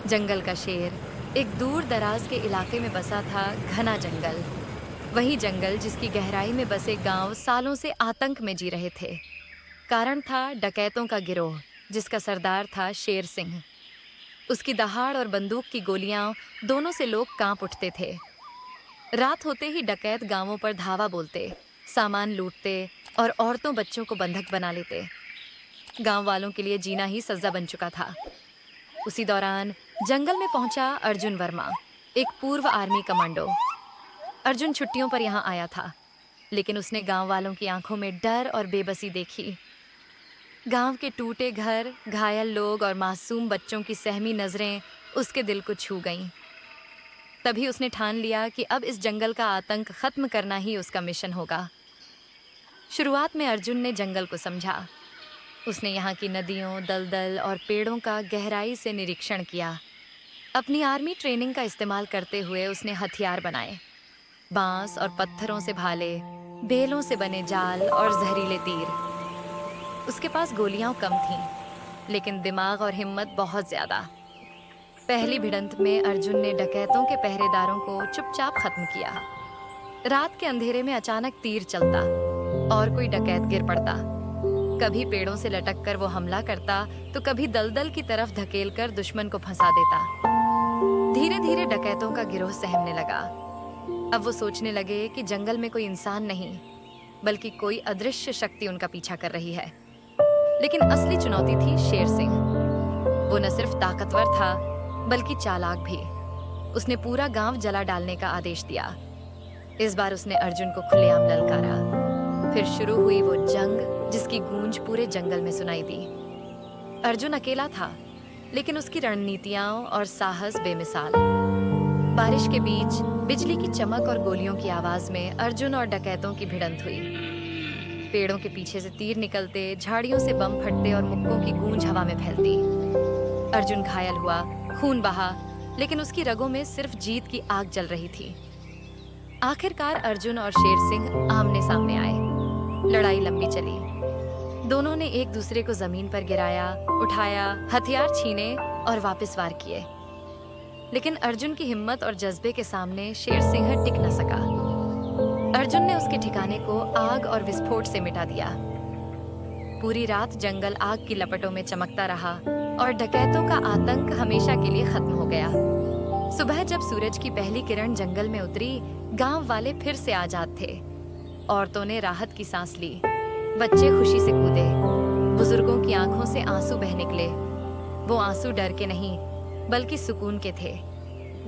जंगल का शेर एक दूर दराज के इलाके में बसा था, घना जंगल। वही जंगल जिसकी गहराई में बसे गांव सालों से आतंक में जी रहे थे। कारण था डकैतों का गिरोह, जिसका सरदार था शेर सिंह। उसकी दहाड़ और बंदूक की गोलियां दोनों से लोग कांप उठते थे। रात होते ही डकैत गांवों पर धावा बोलते, सामान लूटते और औरतों बच्चों को बंधक बना लेते। गांव वालों के लिए जीना ही सज्जा बन चुका था। उसी दौरान जंगल में पहुंचा अर्जुन वर्मा, एक पूर्व आर्मी कमांडो। अर्जुन छुट्टियों पर यहाँ आया था, लेकिन उसने गांव वालों की आंखों में डर और बेबसी देखी। गांव के टूटे घर, घायल लोग और मासूम बच्चों की सहमी नजरें उसके दिल को छू गईं। तभी उसने ठान लिया कि अब इस जंगल का आतंक खत्म करना ही उसका मिशन होगा। शुरुआत में अर्जुन ने जंगल को समझा। उसने यहाँ की नदियों, दलदल और पेड़ों का गहराई से निरीक्षण किया। अपनी आर्मी ट्रेनिंग का इस्तेमाल करते हुए उसने हथियार बनाए, बांस और पत्थरों से भाले, बेलों से बने जाल और जहरीले तीर। उसके पास गोलियां कम थीं, लेकिन दिमाग और हिम्मत बहुत ज्यादा। पहली भिड़ंत में अर्जुन ने डकैतों के पहरेदारों को चुपचाप खत्म किया। रात के अंधेरे में अचानक तीर चलता और कोई डकैत गिर पड़ता। कभी पेड़ों से लटक कर वो हमला करता, तो कभी दलदल की तरफ धकेल कर दुश्मन को फंसा देता। धीरे धीरे डकैतों का गिरोह सहमने लगा। अब वो सोचने लगे कि जंगल में कोई इंसान नहीं, बल्कि कोई अदृश्य शक्ति उनका पीछा कर रही है। लेकिन असली चुनौती थी शेर सिंह। वो न सिर्फ ताकतवर था, बल्कि चालाक भी। उसने पूरा गांव जला डालने का आदेश दिया। इस बार उसने अर्जुन को खुलेआम ललकारा। फिर शुरू हुई वो जंग जिसकी गूंज पूरे जंगल में सुनाई दी। अर्जुन अकेला था, लेकिन उसकी रणनीतियां और साहस बेमिसाल। बारिश के बीच बिजली की चमक और गोलियों की आवाज में अर्जुन और डकैतों की भिड़ंत हुई। पेड़ों के पीछे से तीर निकलते, झाड़ियों से बम फटते और मुक्कों की गूंज हवा में फैलती। अर्जुन घायल हुआ, खून बहा, लेकिन उसकी रगों में सिर्फ जीत की आग जल रही थी। आखिरकार अर्जुन और शेर सिंह आमने सामने आए। लड़ाई लंबी चली। दोनों ने एक दूसरे को जमीन पर गिराया, उठाया, हथियार छीने और वापस वार किए। लेकिन अर्जुन की हिम्मत और जज्बे के सामने शेर सिंह टिक न सका। अर्जुन ने उसके ठिकाने को आग और विस्फोट से मिटा दिया। पूरी रात जंगल आग की लपटों में चमकता रहा और डकैतों का आतंक हमेशा के लिए खत्म हो गया। सुबह जब सूरज की पहली किरण जंगल में उतरी, गांव वाले फिर से आजाद थे। औरतों ने राहत की सांस ली, बच्चे खुशी से कूदे, बुजुर्गों की आंखों से आंसू बह निकले। वो आंसू डर के नहीं, बल्कि सुकून के थे।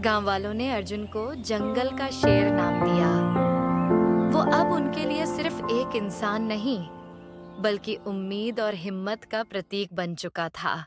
गांव वालों ने अर्जुन को जंगल का शेर नाम दिया। वो अब उनके लिए सिर्फ एक इंसान नहीं, बल्कि उम्मीद और हिम्मत का प्रतीक बन चुका था।